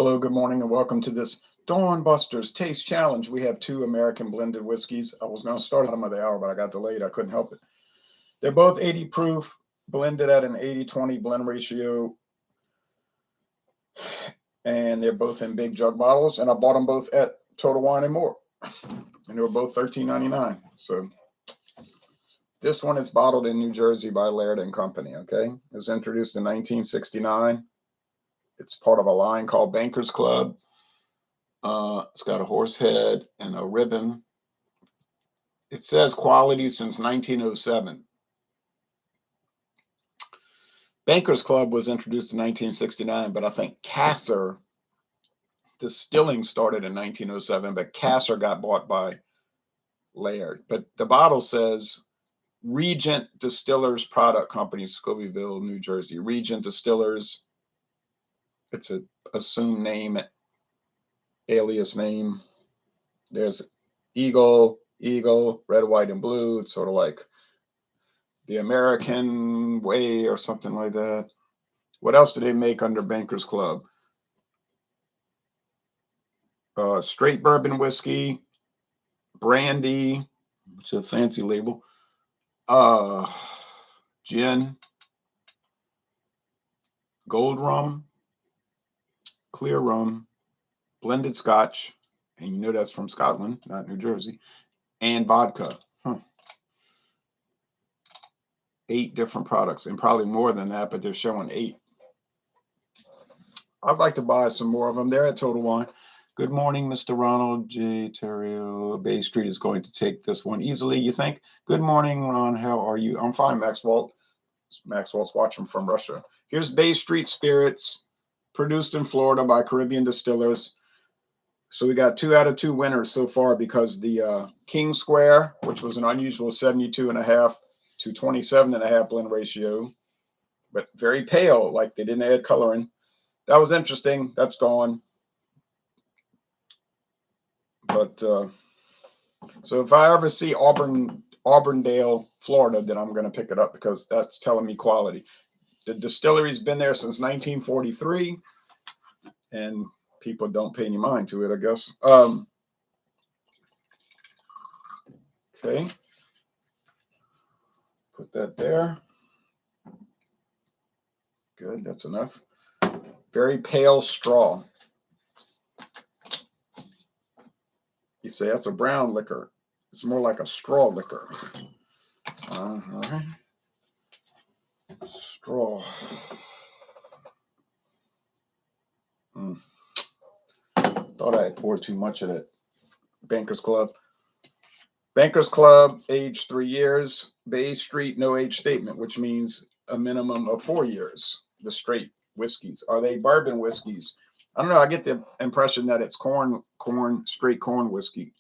Hello, good morning, and welcome to this Dawn Busters Taste Challenge. We have two American blended whiskeys. I was going to start at the bottom of the hour, but I got delayed. I couldn't help it. They're both 80 proof, blended at an 80-20 blend ratio, and they're both in big jug bottles. And I bought them both at Total Wine and More, and they were both $13.99. So this one is bottled in New Jersey by Laird and Company. Okay, it was introduced in 1969. It's part of a line called Bankers Club. It's got a horse head and a ribbon. It says quality since 1907. Bankers Club was introduced in 1969, but I think Kasser distilling started in 1907, but Kasser got bought by Laird. But the bottle says Regent Distillers Product Company, Scobeyville, New Jersey. Regent Distillers. It's an assumed name, alias name. There's Eagle, red, white, and blue. It's sort of like the American way or something like that. What else do they make under Bankers Club? Straight bourbon whiskey, brandy, which is a fancy label, gin, gold rum, clear rum, blended scotch, and you know that's from Scotland, not New Jersey, and vodka. 8 different products, and probably more than that, but they're showing 8. I'd like to buy some more of them. They're at Total Wine. Good morning, Mr. Ronald J. Terrio. Bay Street is going to take this one easily, you think? Good morning, Ron. How are you? I'm fine, Maxwell. Maxwell's watching from Russia. Here's Bay Street Spirits, produced in Florida by Caribbean Distillers. So we got 2 out of 2 winners so far because the King Square, which was an unusual 72.5 to 27.5 blend ratio, but very pale, like they didn't add coloring. That was interesting. That's gone. But so if I ever see Auburndale, Florida, then I'm going to pick it up because that's telling me quality. The distillery's been there since 1943, and people don't pay any mind to it, I guess. Okay. Put that there. Good, that's enough. Very pale straw. You say that's a brown liquor. It's more like a straw liquor. All right. Straw. Thought I had poured too much of that. Bankers Club. Bankers Club, age 3 years. Bay Street, no age statement, which means a minimum of 4 years. The straight whiskeys. Are they bourbon whiskeys? I don't know. I get the impression that it's straight corn whiskey.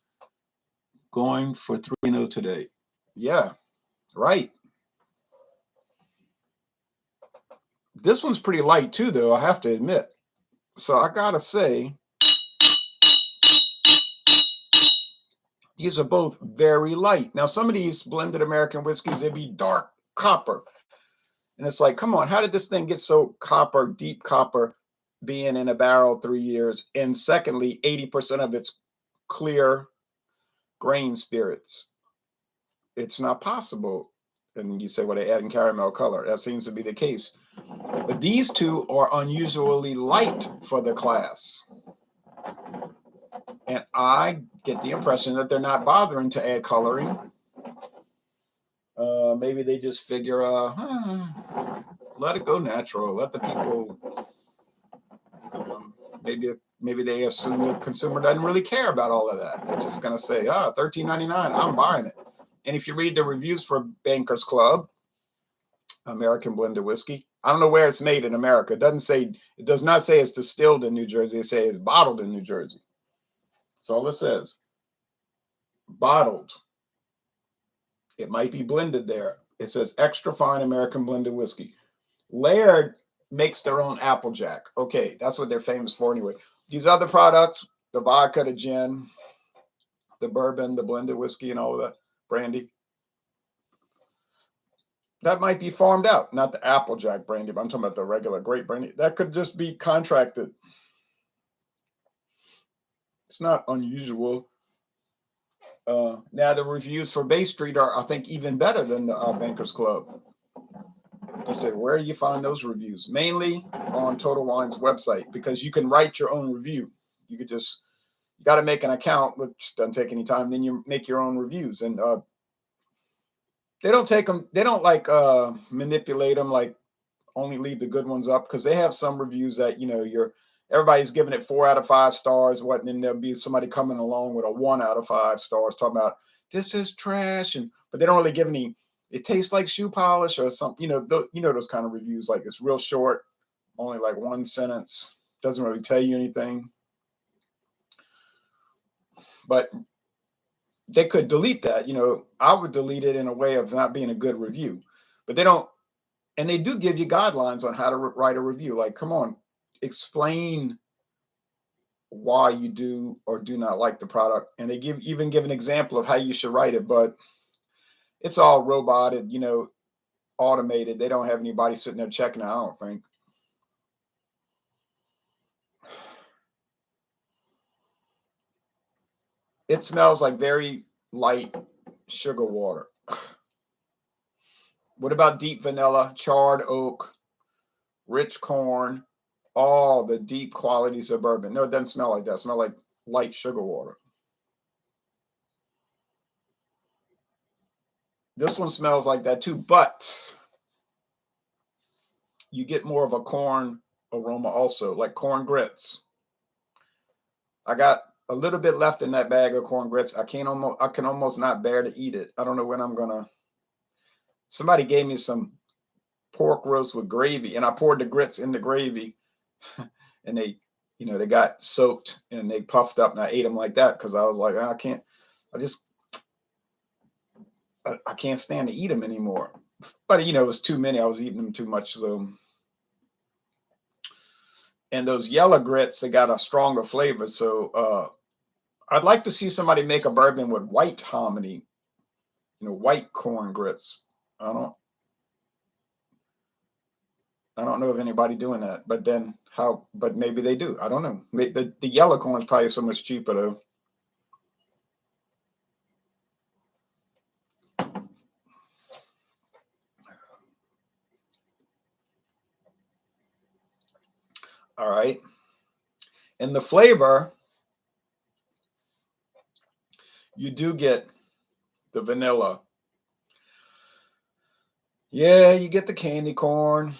Going for 3-0 today. Yeah, right. This one's pretty light too, though, I have to admit. So I gotta say, these are both very light. Now, some of these blended American whiskeys, they'd be dark copper. And it's like, come on, how did this thing get so copper, deep copper, being in a barrel 3 years? And secondly, 80% of it's clear grain spirits. It's not possible. And you say, well, they're adding caramel color. That seems to be the case. But these two are unusually light for the class. And I get the impression that they're not bothering to add coloring. Maybe they just figure, let it go natural. Let the people, maybe they assume the consumer doesn't really care about all of that. They're just going to say, $13.99, I'm buying it. And if you read the reviews for Bankers Club, American blended whiskey, I don't know where it's made in America. It does not say it's distilled in New Jersey. It says it's bottled in New Jersey. That's all it says. Bottled. It might be blended there. It says extra fine American blended whiskey. Laird makes their own Applejack. Okay, that's what they're famous for anyway. These other products, the vodka, the gin, the bourbon, the blended whiskey, and all of that, brandy, that might be farmed out. Not the Applejack brandy, but I'm talking about the regular grape brandy. That could just be contracted. It's not unusual. Now the reviews for Bay Street are, I think, even better than the Bankers Club. I said, where do you find those reviews? Mainly on Total Wine's website, because you can write your own review. You could just, you got to make an account, which doesn't take any time. Then you make your own reviews, and they don't take them. They don't like manipulate them, like only leave the good ones up, because they have some reviews that, you know, everybody's giving it 4 out of 5 stars. What? And then there'll be somebody coming along with a 1 out of 5 stars, talking about this is trash, but they don't really give any. It tastes like shoe polish or something. You know those kind of reviews. Like, it's real short, only like 1 sentence, doesn't really tell you anything. But they could delete that. I would delete it in a way of not being a good review. But they don't, and they do give you guidelines on how to write a review. Like, come on, explain why you do or do not like the product, and they even give an example of how you should write it. But it's all roboted, automated. They don't have anybody sitting there checking it, I don't think. It smells like very light sugar water. What about deep vanilla, charred oak, rich corn, all the deep qualities of bourbon? No, it doesn't smell like that. It smells like light sugar water. This one smells like that too, but you get more of a corn aroma also, like corn grits. I got a little bit left in that bag of corn grits. I can almost not bear to eat it. I don't know when I'm gonna. Somebody gave me some pork roast with gravy, and I poured the grits in the gravy, and they got soaked and they puffed up, and I ate them like that because I was like, I can't stand to eat them anymore. But it was too many. I was eating them too much. So, and those yellow grits, they got a stronger flavor. So I'd like to see somebody make a bourbon with white hominy, white corn grits. I don't know of anybody doing that. But then how? But maybe they do. I don't know. The yellow corn is probably so much cheaper though. All right. And the flavor, you do get the vanilla. Yeah, you get the candy corn,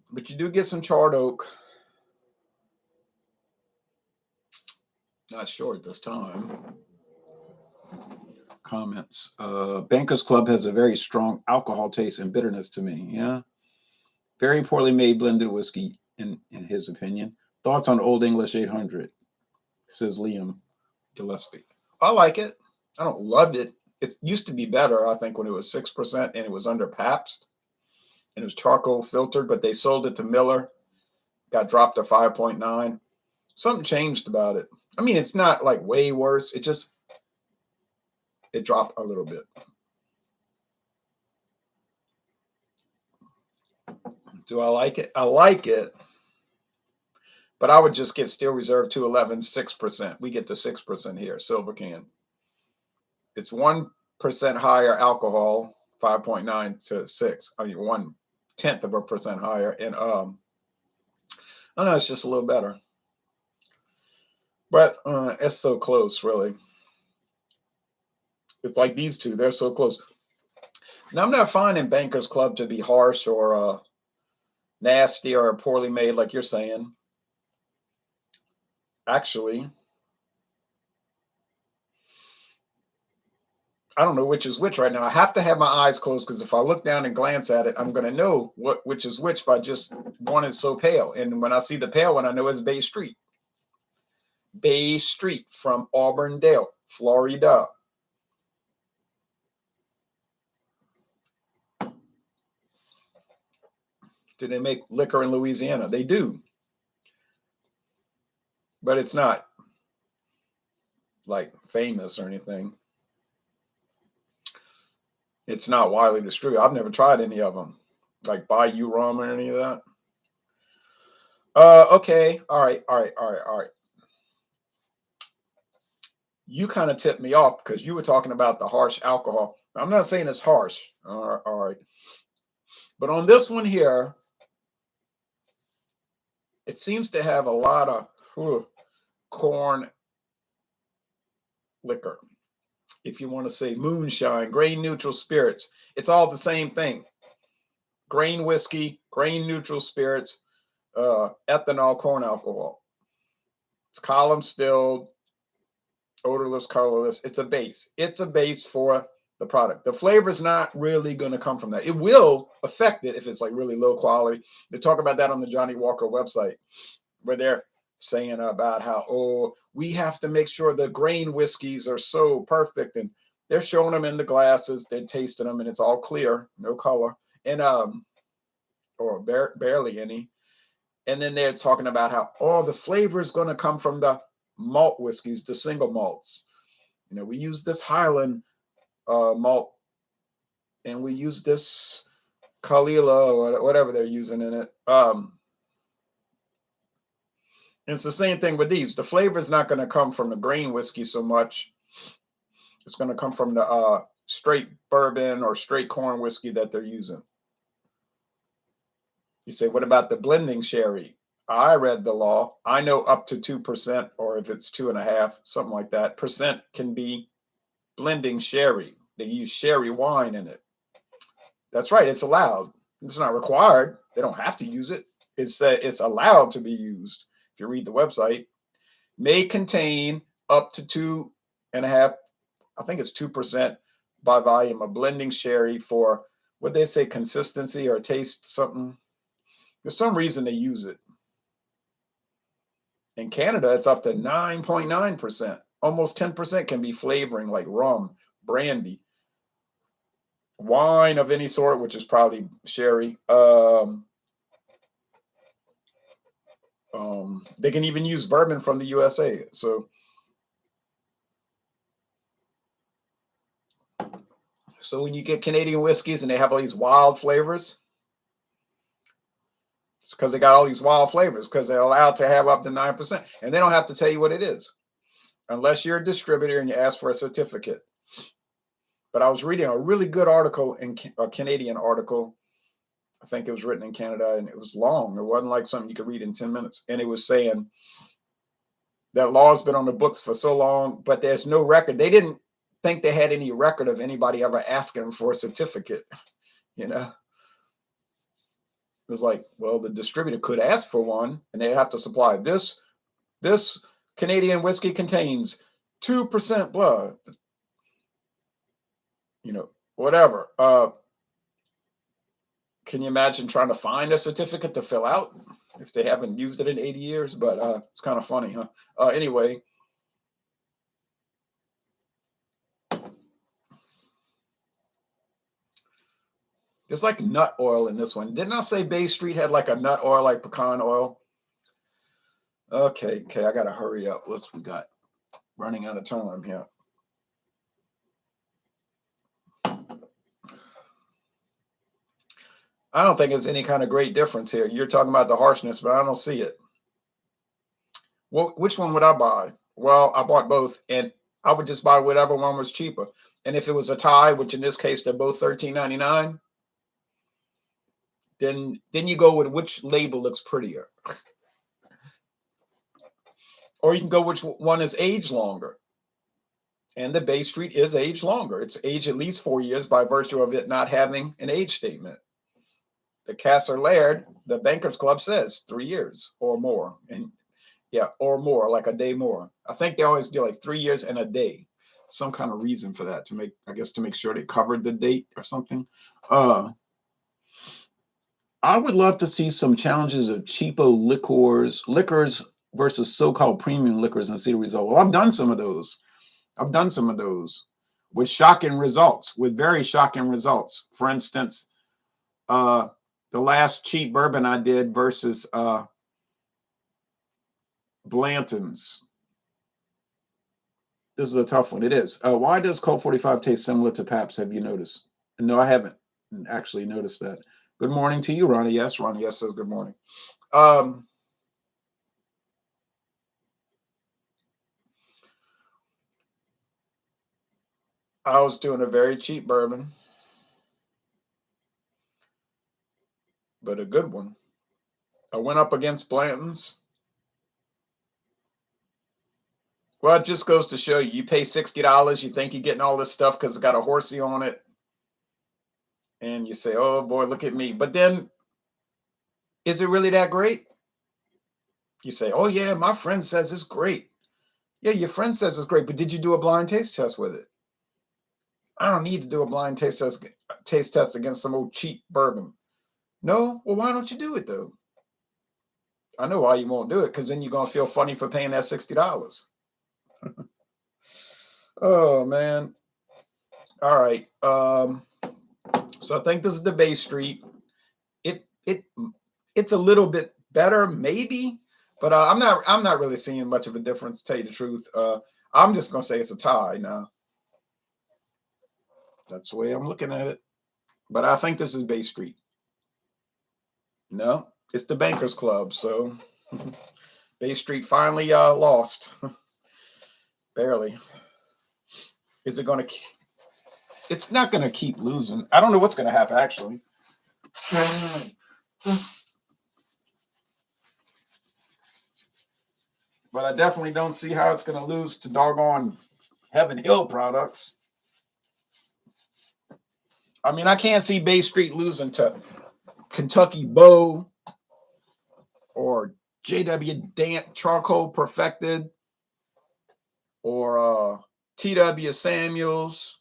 but you do get some charred oak. Not sure at this time. Comments. Bankers Club has a very strong alcohol taste and bitterness to me. Yeah. Very poorly made blended whiskey, in his opinion. Thoughts on Old English 800, says Liam Gillespie. I like it. I don't love it. It used to be better, I think, when it was 6% and it was under Pabst and it was charcoal filtered, but they sold it to Miller, got dropped to 5.9. Something changed about it. I mean, it's not like way worse. It dropped a little bit. Do I like it? I like it. But I would just get Steel Reserve 211, 6%. We get the 6% here, silver can. It's 1% higher alcohol, 5.9 to 6. I mean, 0.1% higher. And I don't know, it's just a little better. But it's so close, really. It's like these two, they're so close. Now, I'm not finding Bankers Club to be harsh or nasty or poorly made, like you're saying. Actually, I don't know which is which right now. I have to have my eyes closed because if I look down and glance at it, I'm going to know which is which by just one is so pale. And when I see the pale one, I know it's Bay Street. Bay Street from Auburndale, Florida. Do they make liquor in Louisiana? They do. But it's not like famous or anything. It's not widely distributed. I've never tried any of them, like Bayou Rum or any of that. Okay. All right. you kind of tipped me off because you were talking about the harsh alcohol. I'm not saying it's harsh, all right, but on this one here, it seems to have a lot of corn liquor. If you want to say moonshine, grain neutral spirits, it's all the same thing. Grain whiskey, grain neutral spirits, ethanol, corn alcohol. It's column stilled, odorless, colorless. It's a base. It's a base for the product. The flavor is not really going to come from that. It will affect it if it's like really low quality. They talk about that on the Johnny Walker website, where they're saying about how, oh, we have to make sure the grain whiskeys are so perfect, and they're showing them in the glasses, they're tasting them, and it's all clear, no color, and or barely any. And then they're talking about how all the flavor is going to come from the malt whiskeys, the single malts. You know, we use this Highland malt, and we use this Kalila or whatever they're using in it. It's the same thing with these. The flavor is not going to come from the grain whiskey so much. It's going to come from the straight bourbon or straight corn whiskey that they're using. You say, what about the blending sherry? I read the law. I know up to 2%, or if it's 2.5%, something like that, percent can be blending sherry. They use sherry wine in it. That's right. It's allowed. It's not required. They don't have to use it. It's allowed to be used. If you read the website, may contain up to 2.5%, I think it's 2% by volume of blending sherry for, what they say, consistency or taste something. There's some reason they use it. In Canada, it's up to 9.9%. Almost 10% can be flavoring, like rum, brandy, wine of any sort, which is probably sherry. They can even use bourbon from the USA. So when you get Canadian whiskeys and they have all these wild flavors, it's because they got all these wild flavors, because they're allowed to have up to 9%. And they don't have to tell you what it is unless you're a distributor and you ask for a certificate. But I was reading a really good article, a Canadian article. I think it was written in Canada, and it was long. It wasn't like something you could read in 10 minutes. And it was saying that law has been on the books for so long, but there's no record. They didn't think they had any record of anybody ever asking for a certificate. You know, it was like, well, the distributor could ask for one, and they have to supply this Canadian whiskey contains 2% blood. You know, whatever. Can you imagine trying to find a certificate to fill out if they haven't used it in 80 years? But it's kind of funny, huh? Anyway, there's like nut oil in this one. Didn't I say Bay Street had like a nut oil, like pecan oil? Okay, I got to hurry up. What's we got? Running out of time here. I don't think it's any kind of great difference here. You're talking about the harshness, but I don't see it. Well, which one would I buy? Well, I bought both, and I would just buy whatever one was cheaper. And if it was a tie, which in this case they're both $13.99, then you go with which label looks prettier. Or you can go which one is aged longer. And the Bay Street is aged longer. It's aged at least 4 years by virtue of it not having an age statement. The Castle Laird, the Bankers Club says 3 years or more. And yeah, or more, like a day more. I think they always do like 3 years and a day. Some kind of reason for that, to make sure they covered the date or something. I would love to see some challenges of cheapo liquors versus so-called premium liquors and see the result. Well, I've done some of those with shocking results, with very shocking results. For instance, the last cheap bourbon I did versus Blanton's. This is a tough one. It is. Why does Colt 45 taste similar to Pabst? Have you noticed? No, I haven't actually noticed that. Good morning to you, Ronnie. Yes, Ronnie. Yes says good morning. I was doing a very cheap bourbon, but a good one. I went up against Blanton's. Well, it just goes to show you, you pay $60, you think you're getting all this stuff because it's got a horsey on it. And you say, oh boy, look at me. But then, is it really that great? You say, oh yeah, my friend says it's great. Yeah, your friend says it's great, but did you do a blind taste test with it? I don't need to do a blind taste test against some old cheap bourbon. No? Well, why don't you do it though? I know why you won't do it, because then you're going to feel funny for paying that $60. Oh, man. All right. So I think this is the Bay Street. It's a little bit better, maybe, but I'm not really seeing much of a difference, to tell you the truth. I'm just gonna say it's a tie now. That's the way I'm looking at it. But I think this is Bay Street. No, it's the Bankers Club. So Bay Street finally lost. Barely. Is it gonna? It's not gonna keep losing. I don't know what's gonna happen actually. But I definitely don't see how it's gonna lose to doggone Heaven Hill products. I mean, I can't see Bay Street losing to Kentucky Bow or J.W. Dant Charcoal Perfected or T.W. Samuels,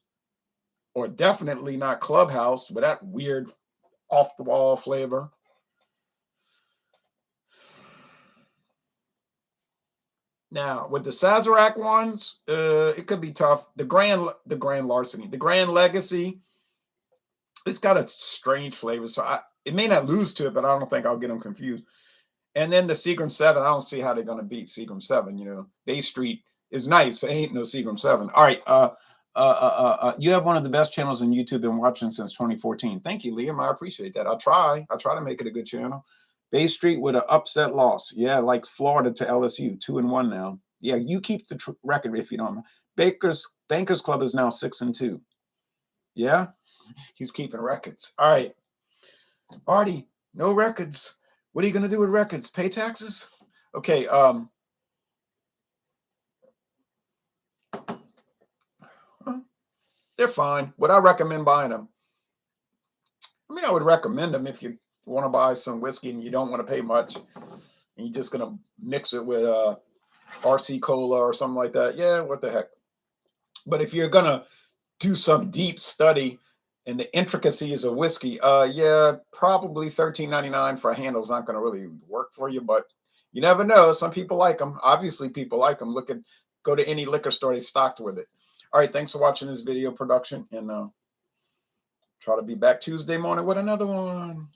or definitely not Clubhouse with that weird off the wall flavor. Now with the Sazerac ones, it could be tough. The Grand Larceny, the Grand Legacy, it's got a strange flavor, so it may not lose to it, but I don't think I'll get them confused. And then the Seagram 7, I don't see how they're going to beat Seagram 7. You know, Bay Street is nice, but ain't no Seagram 7. All right. You have one of the best channels on YouTube, been watching since 2014. Thank you, Liam. I appreciate that. I try to make it a good channel. Bay Street with an upset loss. Yeah, like Florida to LSU, 2-1 now. Yeah, you keep the record if you don't. Bankers Club is now 6-2. Yeah, he's keeping records. All right, Artie, no records. What are you going to do with records? Pay taxes? Okay. They're fine. Would I recommend buying them? I mean, I would recommend them if you want to buy some whiskey and you don't want to pay much, and you're just going to mix it with RC Cola or something like that. Yeah, what the heck. But if you're going to do some deep study in the intricacies of whiskey, yeah, probably $13.99 for a handle is not going to really work for you, but you never know. Some people like them. Obviously, people like them. Go to any liquor store, they stocked with it. All right, thanks for watching this video production, and try to be back Tuesday morning with another one.